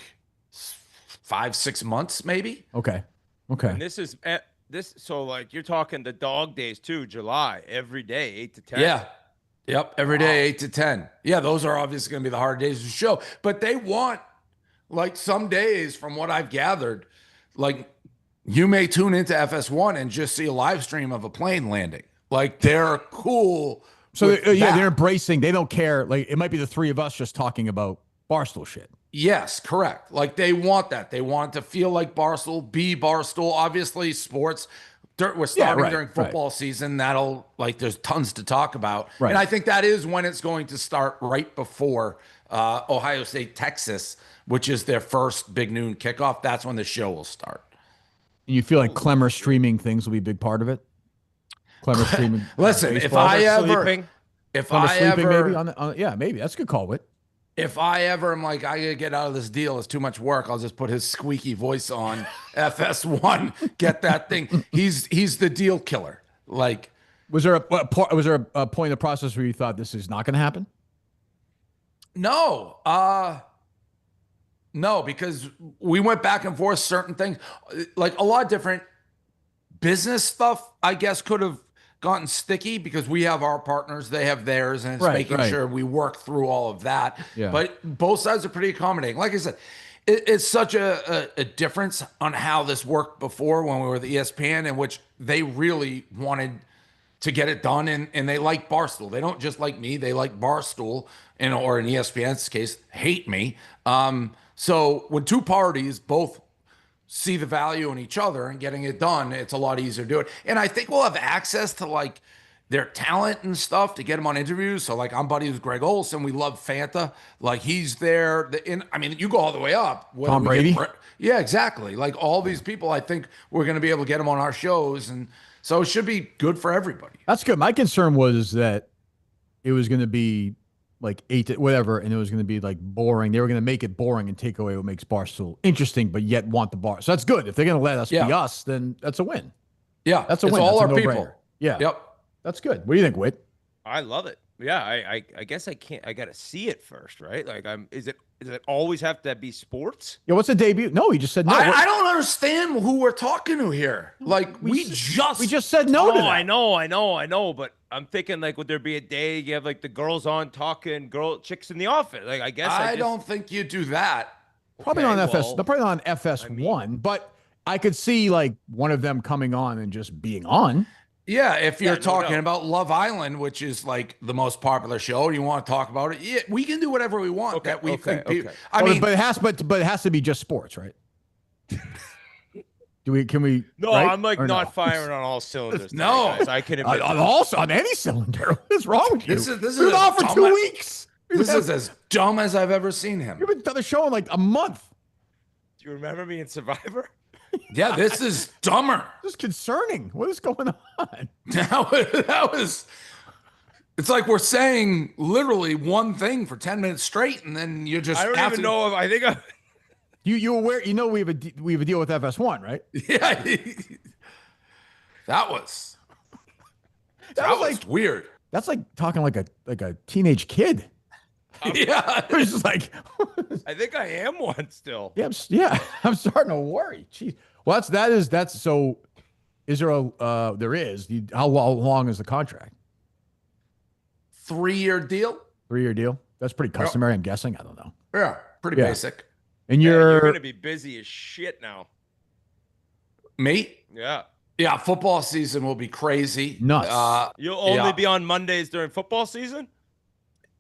5-6 months, maybe. Okay. And this is so, like, you're talking the dog days too, July, every day, 8 to 10. Yeah. Yep. Every day, 8 to 10. Yeah. Those are obviously going to be the hard days to show, but they want, like, some days, from what I've gathered, like, you may tune into FS1 and just see a live stream of a plane landing. Like, they're cool. So they're embracing, they don't care. Like, it might be the three of us just talking about Barstool shit. Yes, correct. Like, they want that. They want it to feel like Barstool, be Barstool. Obviously, sports. We're starting during football season. That'll, like, there's tons to talk about. Right. And I think that is when it's going to start, right before Ohio State, Texas, which is their first big noon kickoff. That's when the show will start. And you feel like Clemmer streaming things will be a big part of it? Clemmer streaming. Listen, baseball. if I ever, maybe maybe that's a good call, Whit. If I ever am like, I gotta get out of this deal, it's too much work, I'll just put his squeaky voice on FS1, get that thing. He's the deal killer. Like, was there a point in the process where you thought this is not going to happen? No, because we went back and forth certain things, like a lot of different business stuff, I guess, could have gotten sticky because we have our partners, they have theirs, and it's making sure we work through all of that. Yeah. But both sides are pretty accommodating. Like I said, it's such a difference on how this worked before when we were the ESPN, in which they really wanted to get it done, and they like Barstool. They don't just like me, they like Barstool, or in ESPN's case, hate me. So when two parties both see the value in each other and getting it done, it's a lot easier to do it. And I think we'll have access to, like, their talent and stuff to get them on interviews. So, like, I'm buddies with Greg Olson. We love Fanta. Like, he's there. I mean, you go all the way up. Tom Brady. Yeah, exactly. Like, all these people, I think we're going to be able to get them on our shows. And so it should be good for everybody. That's good. My concern was that it was going to be like 8 to whatever, and it was going to be like boring. They were going to make it boring and take away what makes Barstool interesting, but yet want the bar. So that's good. If they're going to let us be us, then that's a win. Yeah, that's a win. It's all that's our people. Yeah. Yep. That's good. What do you think, Whit? I love it. Yeah, I guess I can't. I got to see it first, right? Like, Does it always have to be sports? Yeah. What's the debut? No, he just said no. I don't understand who we're talking to here. Like, we just said no to that. I know. But I'm thinking, like, would there be a day you have, like, the girls on talking chicks in the office? Like, I guess I don't think you do that. Probably not on probably not on FS1, but I could see, like, one of them coming on and just being on. Yeah, if you're talking about Love Island, which is, like, the most popular show, and you want to talk about it, we can do whatever we want that we think. I mean, but it has to be just sports, right? Can we? No, right? I'm like not firing on all cylinders. No, guys. I can admit on any cylinder. What's wrong with you? This is been off for 2 weeks. This is as dumb as I've ever seen him. You've been done the show in like a month. Do you remember me in Survivor? Yeah, this is dumber. This is concerning. What is going on? That was. It's like we're saying literally one thing for 10 minutes straight, and then you just. I don't even know if I think I. You aware? You know we have a deal with FS1, right? Yeah. That was like weird. That's like talking like a teenage kid. Yeah, it's just like. I think I am one still. Yeah, I'm starting to worry. Jeez. Well, that's so. Is there a? There is. How long is the contract? 3-year deal. 3-year deal. That's pretty customary. I'm guessing. I don't know. Yeah, pretty basic. And you're going to be busy as shit now. Me? Yeah. Yeah, football season will be crazy. Nuts. You'll only be on Mondays during football season?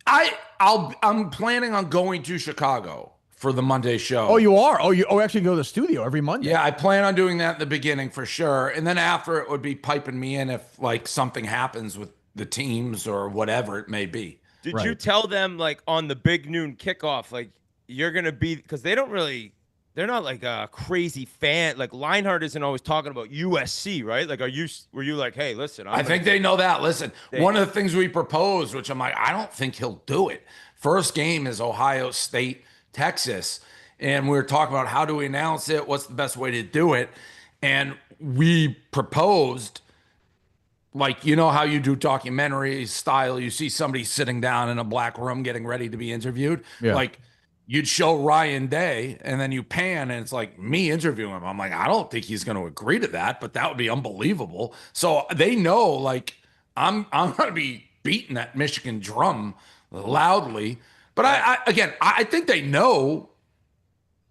I'm planning on going to Chicago for the Monday show. Oh, you are? Oh, actually go to the studio every Monday. Yeah, I plan on doing that in the beginning for sure. And then after it would be piping me in if like something happens with the teams or whatever it may be. Did you tell them like on the big noon kickoff, like you're going to be, because they're not like a crazy fan. Like Leinart isn't always talking about USC, right? Like, were you like, hey, listen, I think they know that. Listen, one of the things we proposed, which I'm like, I don't think he'll do it. First game is Ohio State, Texas. And we were talking about how do we announce it? What's the best way to do it? And we proposed, like, you know how you do documentary style, you see somebody sitting down in a black room getting ready to be interviewed. Yeah. Like you'd show Ryan Day and then you pan and it's like me interviewing him. I'm like, I don't think he's going to agree to that, but that would be unbelievable. So they know, like, I'm going to be beating that Michigan drum loudly. But I think they know,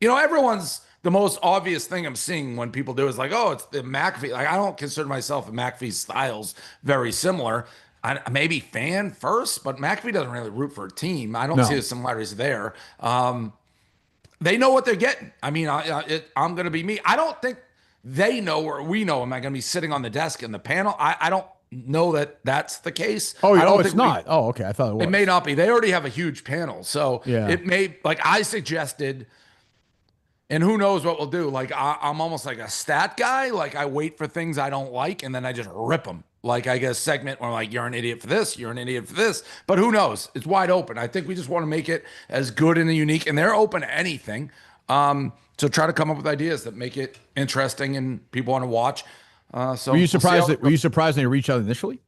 you know, everyone's, the most obvious thing I'm seeing when people do is like, oh, it's the McAfee. Like, I don't consider myself a McAfee styles very similar. I maybe fan first, but McAfee doesn't really root for a team. I don't see the similarities there. They know what they're getting. I mean, I'm going to be me. I don't think they know or we know. Am I going to be sitting on the desk in the panel? I don't know that that's the case. It's not. Oh, okay. I thought it was. It may not be. They already have a huge panel. So it may, like I suggested, and who knows what we'll do. Like I'm almost like a stat guy. Like I wait for things I don't like and then I just rip them. Like I get a segment where I'm like, you're an idiot for this, you're an idiot for this. But who knows? It's wide open. I think we just want to make it as good and unique. And they're open to anything. So try to come up with ideas that make it interesting and people want to watch. So were you surprised they reached out initially?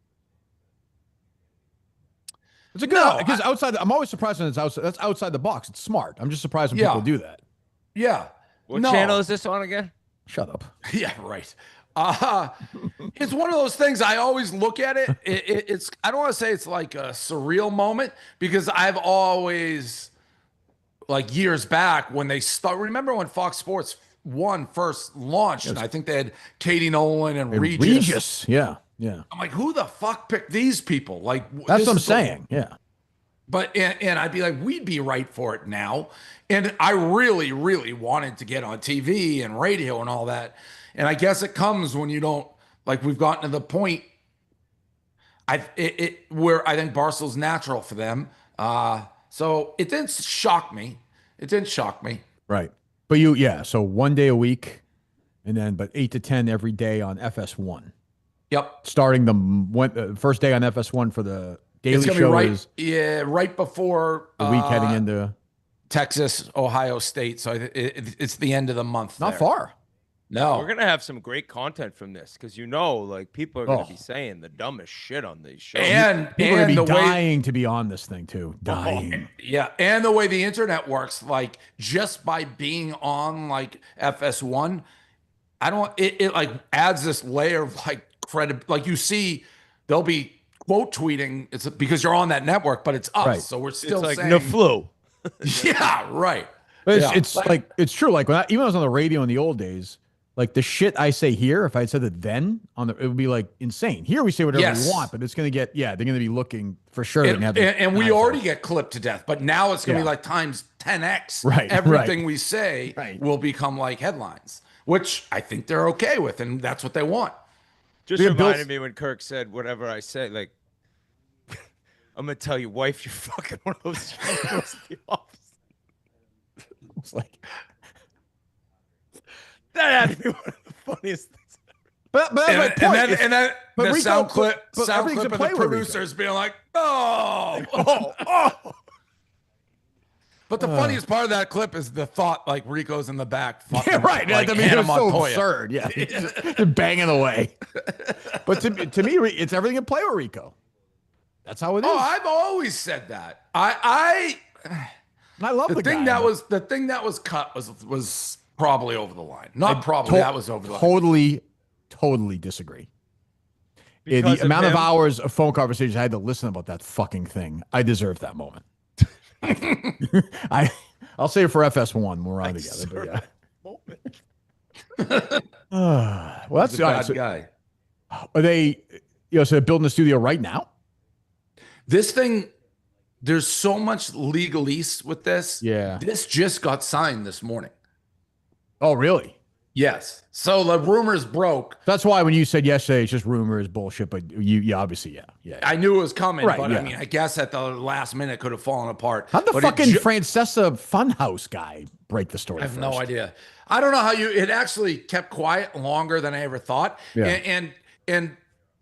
It's a good because outside. I'm always surprised when it's outside. That's outside the box. It's smart. I'm just surprised when people do that. Yeah. What channel is this on again? Shut up. Yeah, right. It's one of those things. I always look at it. It's I don't want to say it's like a surreal moment because I've always, like years back when they start. Remember when Fox Sports 1 first launched, and I think they had Katie Nolan and Regis. Yeah. I'm like, who the fuck picked these people? Like that's what I'm saying. Yeah. But and I'd be like, we'd be right for it now. And I really, really wanted to get on TV and radio and all that. And I guess it comes when you don't, like, we've gotten to the point where I think Barstool's natural for them. So it didn't shock me. Right. But so 1 day a week and then, but 8 to 10 every day on FS1. Yep. Starting the first day on FS1 for the daily show right before the week heading into Texas, Ohio State. So it's the end of the month. Not far. No. We're going to have some great content from this because, like, people are going to be saying the dumbest shit on these shows. And people are going to be dying to be on this thing, too. Dying. Yeah. And the way the internet works, like, just by being on, like, FS1, it like, adds this layer of, like, credit. Like, you see, they'll be quote tweeting. It's because you're on that network, but it's us. Right. So we're still like saying. the flu. Yeah, right. But it's like, it's true. Like, even when I was on the radio in the old days, like the shit I say here, if I had said it then, it would be like insane. Here we say whatever we want, but it's going to get, they're going to be looking for sure. And we already get clipped to death, but now it's going to be like times 10x. Right. Everything we say will become like headlines, which I think they're okay with, and that's what they want. Just reminded me when Kirk said, whatever I say, like, I'm going to tell your wife you're fucking one of those shows in the office. It's like... That had to be one of the funniest things. But that's my point. And then the Rico, sound clip of the producers being like, oh. But the funniest part of that clip is the thought, like, Rico's in the back. Fucking, right. Like, I mean, it's so absurd. Yeah. Just banging away. But to me, it's everything in play with Rico. That's how it is. Oh, I've always said that. I love the thing guy, the thing that was cut was probably over the line. Not probably, that was over the line. Totally totally disagree. Because The amount of him? hours of phone conversations I had to listen about that fucking thing, I deserve that moment. I'll say it for FS1. We're on together. But yeah. Well, that's He's a bad guy. Are they? So they're building the studio right now. This thing, there's so much legalese with this. Yeah. This just got signed this morning. Oh, really? Yes. So the rumors broke. That's why when you said yesterday, it's just rumors, bullshit. But you obviously, yeah. I knew it was coming, Right, but yeah. I mean, I guess at the last minute it could have fallen apart. How'd the But fucking Francesa Funhouse guy break the story? I have first? no idea. I don't know how it actually kept quiet longer than I ever thought. Yeah. And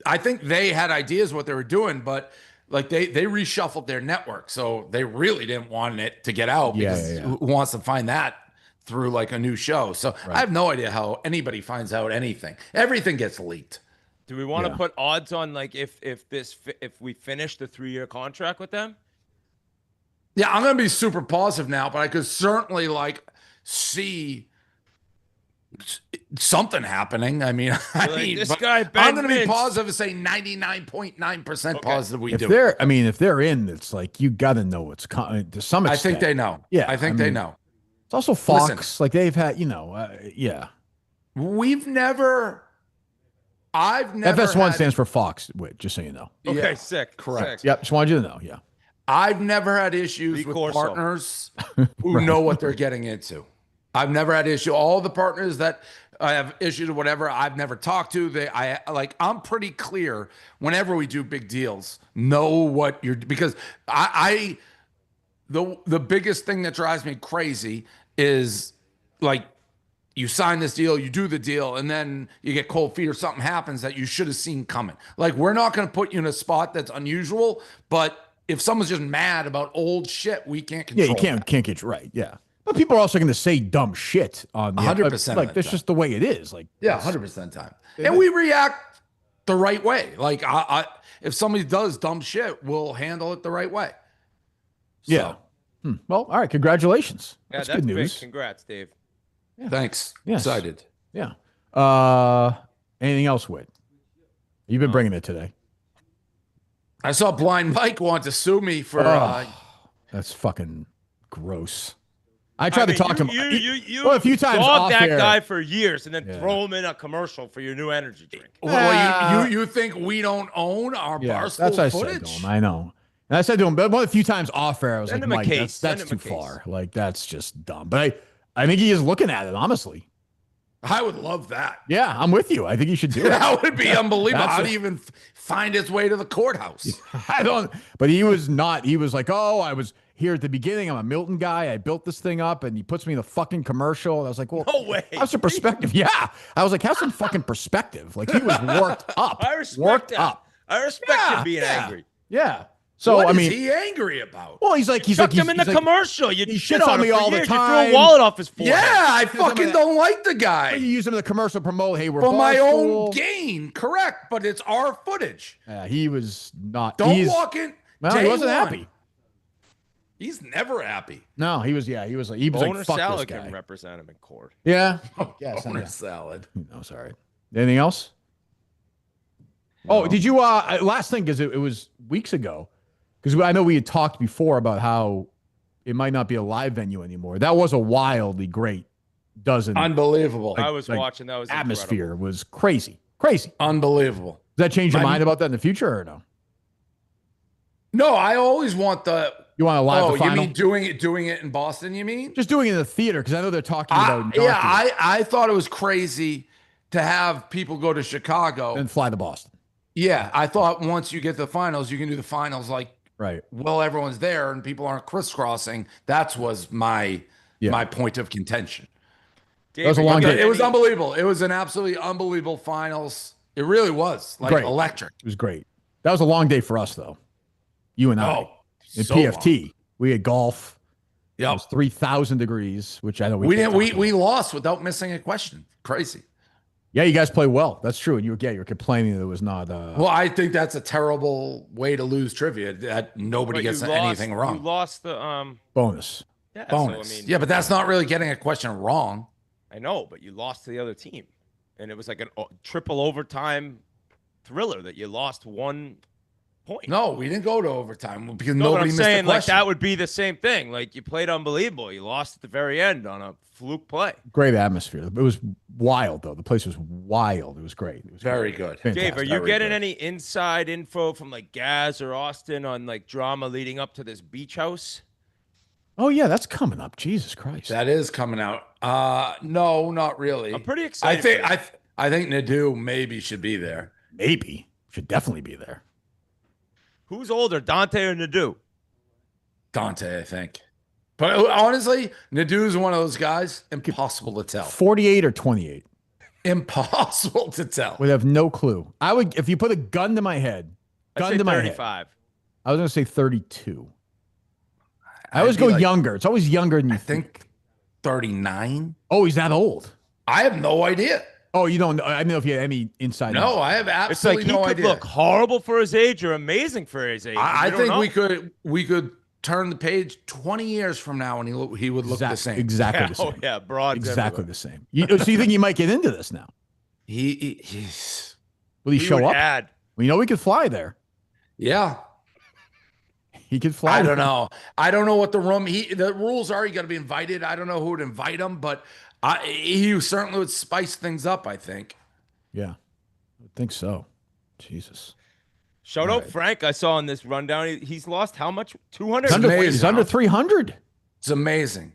I think they had ideas what they were doing, but like they reshuffled their network. So they really didn't want it to get out because who wants to find that through like a new show? So I have no idea how anybody finds out anything. Everything gets leaked. Do we want to put odds on like if we finish the 3-year contract with them? Yeah, I'm gonna be super positive now, but I could certainly like see something happening. I mean, this guy Ben I'm gonna be Mintz. positive and say 99.9% positive we do. If they're in, it's like you got to know what's coming to some extent. I think they know. Yeah, I think they know. It's also Fox. Listen, like they've had, yeah. I've never. FS1 stands for Fox. Wait, just so you know. Okay, sick. Correct. Sick. Yep, just wanted you to know. Yeah. I've never had issues with Corso. partners who know what they're getting into. I've never had issue. All the partners that I have issues or whatever, I've never talked to. I'm pretty clear whenever we do big deals, know what you're, because the biggest thing that drives me crazy is like you sign this deal, you do the deal, and then you get cold feet or something happens that you should have seen coming. Like, we're not going to put you in a spot that's unusual, but if someone's just mad about old shit, we can't control. Yeah, you can't get right. Yeah. But people are also going to say dumb shit on the 100%. Like, that's just the way it is. Like, 100% time. And we react the right way. Like, if somebody does dumb shit, we'll handle it the right way. So, yeah. Well, all right. Congratulations. Yeah, that's good news. Big. Congrats, Dave. Yeah. Thanks. Yes. Excited. Yeah. Anything else, Whit? You've been bringing it today. I saw Blind Mike want to sue me for. That's fucking gross. I tried to talk to him. You a few times dog off that air. guy for years and then throw him in a commercial for your new energy drink. Well, you think we don't own our Barstool that's what I footage? said to him. I know. And I said to him, but one of the few times off air, I was Send like, him a Mike, case. that's Send him too a case. far. Like, that's just dumb. But I think he is looking at it, honestly. I would love that. Yeah, I'm with you. I think he should do it. That would be unbelievable. That's How do you even find its way to the courthouse? I don't. But he was not. He was like, oh, I was here at the beginning. I'm a Milton guy. I built this thing up, and he puts me in the fucking commercial. And I was like, well, No way. How's some perspective? Yeah. I was like, have some fucking perspective. Like, he was worked up. I respect worked that. up. I respect him being angry. Yeah. So What I is mean, he angry about? well, he's like, Chucked him in the commercial. You he shit shits on on me him for all the years. You time. threw a wallet off his forehead. Yeah, I fucking don't like the guy. You use him in the commercial promote. Hey, we're For my Barstool. own gain, correct, but it's our footage. He was not. Don't walk in. Well, he day wasn't one. happy. He's never happy. No, he was. Yeah, he was like, Boner fuck salad this guy. can represent him in court. Yeah. Yes, salad. No, sorry. Anything else? No. Oh, did you? Last thing, because it was weeks ago. Because I know we had talked before about how it might not be a live venue anymore. That was a wildly great dozen. Unbelievable. I was watching. That was atmosphere incredible. was crazy. Crazy. Unbelievable. Does that change your mind about that in the future or no? No, I always want the. You want a live Oh, the final? you mean doing it in Boston? You mean just doing it in the theater? Because I know they're talking about. I thought it was crazy to have people go to Chicago and fly to Boston. Yeah, I thought once you get to the finals, you can do the finals like right. Well, everyone's there and people aren't crisscrossing. That was my point of contention. It was a long day. It was unbelievable. It was an absolutely unbelievable finals. It really was like electric. It was great. That was a long day for us, though. You and I. In so PFT, long. we had golf. Yeah, it was 3,000 degrees, which I know we didn't. We lost without missing a question. Crazy. Yeah, you guys play well. That's true. And you were complaining that it was not. Well, I think that's a terrible way to lose trivia. That nobody gets anything wrong. You lost the bonus. Yeah, bonus. So, I mean, yeah, but that's not really getting a question wrong. I know, but you lost to the other team. and it was like a triple overtime thriller that you lost 1 point. No, we didn't go to overtime because No, but nobody I'm missed saying the like question. that would be the same thing. Like you played unbelievable. You lost at the very end on a fluke play. Great atmosphere. It was wild, though. The place was wild. It was great. It was Very great. good. Dave, are you Very getting good. any inside info from like Gaz or Austin on like drama leading up to this beach house? Oh, yeah, that's coming up. Jesus Christ. That is coming out. No, not really. I'm pretty excited. I think Nadu maybe should be there. Maybe. Should definitely be there. Who's older, Dante or Nadu? Dante, I think. But honestly, Nadu's one of those guys. Impossible to tell. 48 or 28. Impossible to tell. Would have no clue. I would, if you put a gun to my head, I'd say 35. I was going to say 32. I always go younger. It's always younger than you think. 39. Oh, he's that old. I have no idea. Oh, you don't know. I don't know if you had any inside. No, knowledge. I have It's like absolutely he no could idea. look horrible for his age or amazing for his age. I don't think know. we could turn the page 20 years from now and he would look the same. Exactly the same. Oh yeah, broads Exactly everywhere. the same. So you think you might get into this now? He's Will he show would up? add. We know he could fly there. yeah. He could fly. I don't know. I don't know what the rules are. You got to be invited. I don't know who would invite him, but he certainly would spice things up, I think. Yeah, I think so. Jesus. Shout out Frank. I saw in this rundown. He's lost how much? 200. He's under 300. It's amazing.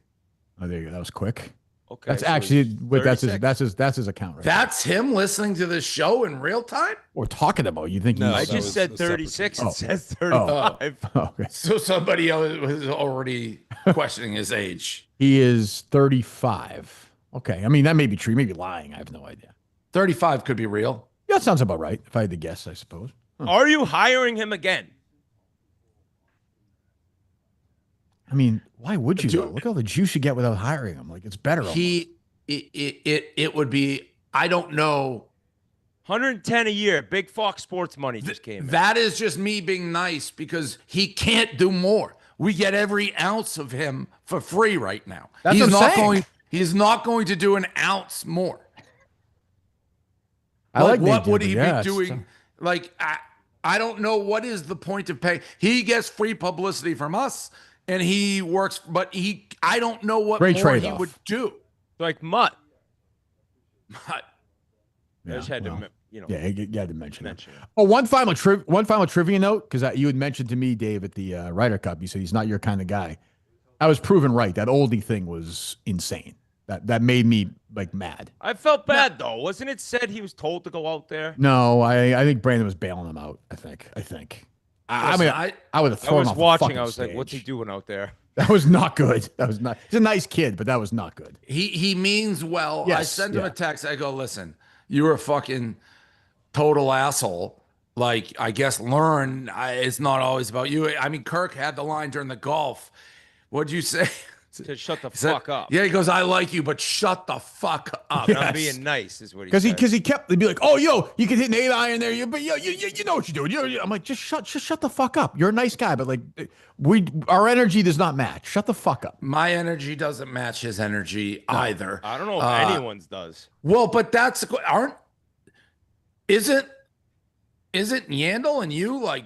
Oh, there you go. That was quick. Okay, That's so actually he's that's his account right. That's him listening to this show in real time? We're talking about. You think? No, he's, I that just was said a separate 36. thing. It says 35. Oh, okay. So somebody else was already questioning his age. He is 35. Okay. I mean, that may be true. He may be lying. I have no idea. 35 could be real. Yeah, that sounds about right. If I had to guess, I suppose. Are you hiring him again? I mean, why would you? Though? Look at all the juice you get without hiring him. Like it's better. It would be, I don't know. 110 a year. Big Fox Sports money just came in. That is just me being nice because he can't do more. We get every ounce of him for free right now. That's what I'm saying. He's not going to do an ounce more. I like what Nate would Dibby. he Yeah, be doing? Like, I don't know what is the point of paying. He gets free publicity from us and he works, but I don't know what Great more he trade-off. would do. Like Mutt. But I just had to, Yeah, you had to mention it. mention it. Oh, one final trivia note, because you had mentioned to me, Dave, at the Ryder Cup, you said he's not your kind of guy. I was proven right. That oldie thing was insane. That made me like mad. I felt bad though. Wasn't it said he was told to go out there? No, I think Brandon was bailing him out. I think. I mean, I would have I thrown was off the watching. fucking I was like, stage. what's he doing out there? That was not good. That was not. He's a nice kid, but that was not good. he means well. I Yes, sent him yeah. a text. I go, listen, you're a fucking total asshole. Like, I guess learn. It's not always about you. I mean, Kirk had the line during the golf. What'd you say? To shut the He said- fuck up. Yeah, he goes, I like you, but shut the fuck up. And I'm being nice, is what he Because said. he kept they'd be like, oh yo, you can hit an 8-iron there, you know what you're doing. I'm like, just shut the fuck up. You're a nice guy, but like our energy does not match. Shut the fuck up. My energy doesn't match his energy either. I don't know if anyone's does. Well, but isn't Yandel and you like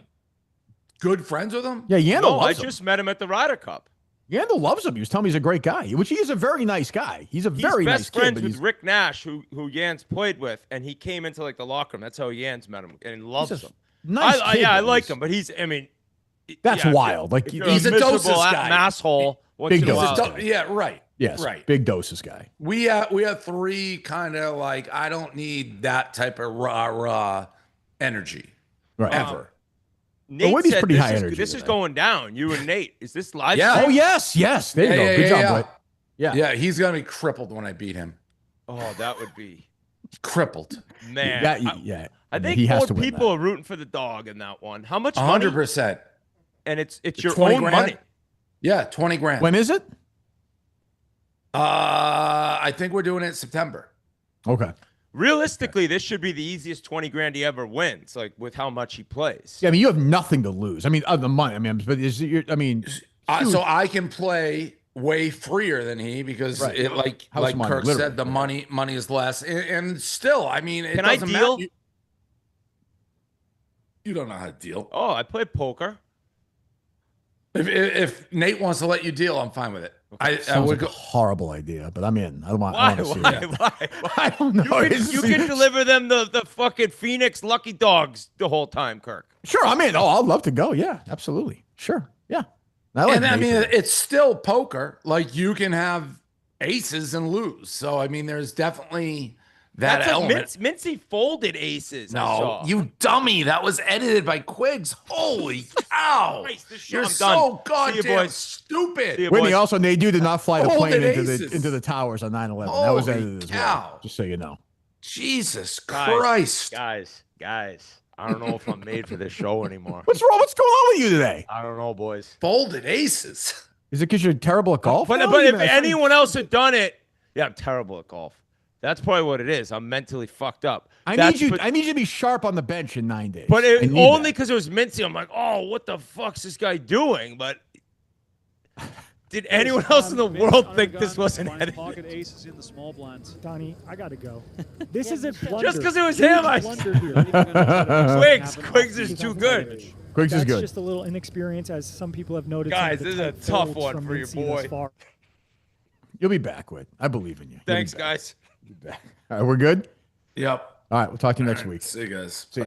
good friends with him? Yeah, Yandel No, I loves him. just met him at the Ryder Cup. Yandel loves him. He was telling me he's a great guy, which he is a very nice guy. He's a He's very nice best kid. friends But with he's, Rick Nash, who Jans played with, and he came into like the locker room. That's how Jans met him and loves he's a him. nice kid, I but like he's- him, but That's yeah, wild. Like if you're he's a miserable doses guy. masshole. Once Big in a doses while. guy. Yeah, right. Yes, Right. big doses guy. We have three kind of like, I don't need that type of raw energy Right. ever. Nate Whitney's said pretty this high is, energy This is today. going down. You and Nate. Is this live? Yeah. stream? Oh yes. There you go. Good job, Whit. Yeah. Yeah, he's gonna be crippled when I beat him. Oh, that would be Crippled. man. Yeah. I think he has more to win people that. are rooting for the dog in that one. How much money? 100%. And it's your 20 own grand? money. Yeah, 20 grand. When is it? I think we're doing it in September. Okay. Realistically, this should be the easiest 20 grand he ever wins, like with how much he plays. Yeah, I mean, you have nothing to lose. I mean, other than money. I mean, but is it? I mean, So I can play way freer than he because Right. it like House money, Kirk literally. said, the money is less, and still, I mean, it Can I doesn't deal? matter. You don't know how to deal. Oh, I played poker. If Nate wants to let you deal, I'm fine with it. I Sounds would like a go. horrible idea, but I'm in. I don't want. Why? I want to see Why? it. Why? I don't know. You can deliver them the fucking Phoenix Lucky Dogs the whole time, Kirk. Sure, I'm in. Oh, I'd love to go. Yeah, absolutely. Sure. Yeah. And I mean, it's still poker. Like you can have aces and lose. So I mean, there's definitely that That's element. Mincy folded aces. I No, saw. you dummy. That was edited by Quigs. Holy cow. Christ, this show- You're I'm so done. See you, goddamn boys. stupid. See you, Whitney, boys. also, Nadu did not fly the plane Folded into aces. the towers on 9/11. That was Holy edited as well. cow. Just so you know. Jesus Guys, Christ. Guys. I don't know if I'm made for this show anymore. What's wrong? What's going on with you today? I don't know, boys. Folded aces. Is it because you're terrible at golf? But now? if I thought- anyone else had done it, yeah, I'm terrible at golf. That's probably what it is. I'm mentally fucked up. I That's- need you. but- I need you to be sharp on the bench in 9 days. But I need only that. because it was Mincy. I'm like, oh, what the fuck's this guy doing? But did anyone else in the world think this wasn't edited? Pocket aces in the small blinds. Donnie, I gotta go. This is a blunder. Just because it was him, I Quiggs is too good. Quiggs is That's good. just a little inexperience, as some people have noted. Guys, some of this the is a tight tough folds one from for your Mincy thus boy. far. You'll be back, Whit. I believe in you. You'll be Thanks, back. guys. All right, we're good. Yep. All right, we'll talk to you next week. See you guys. See ya.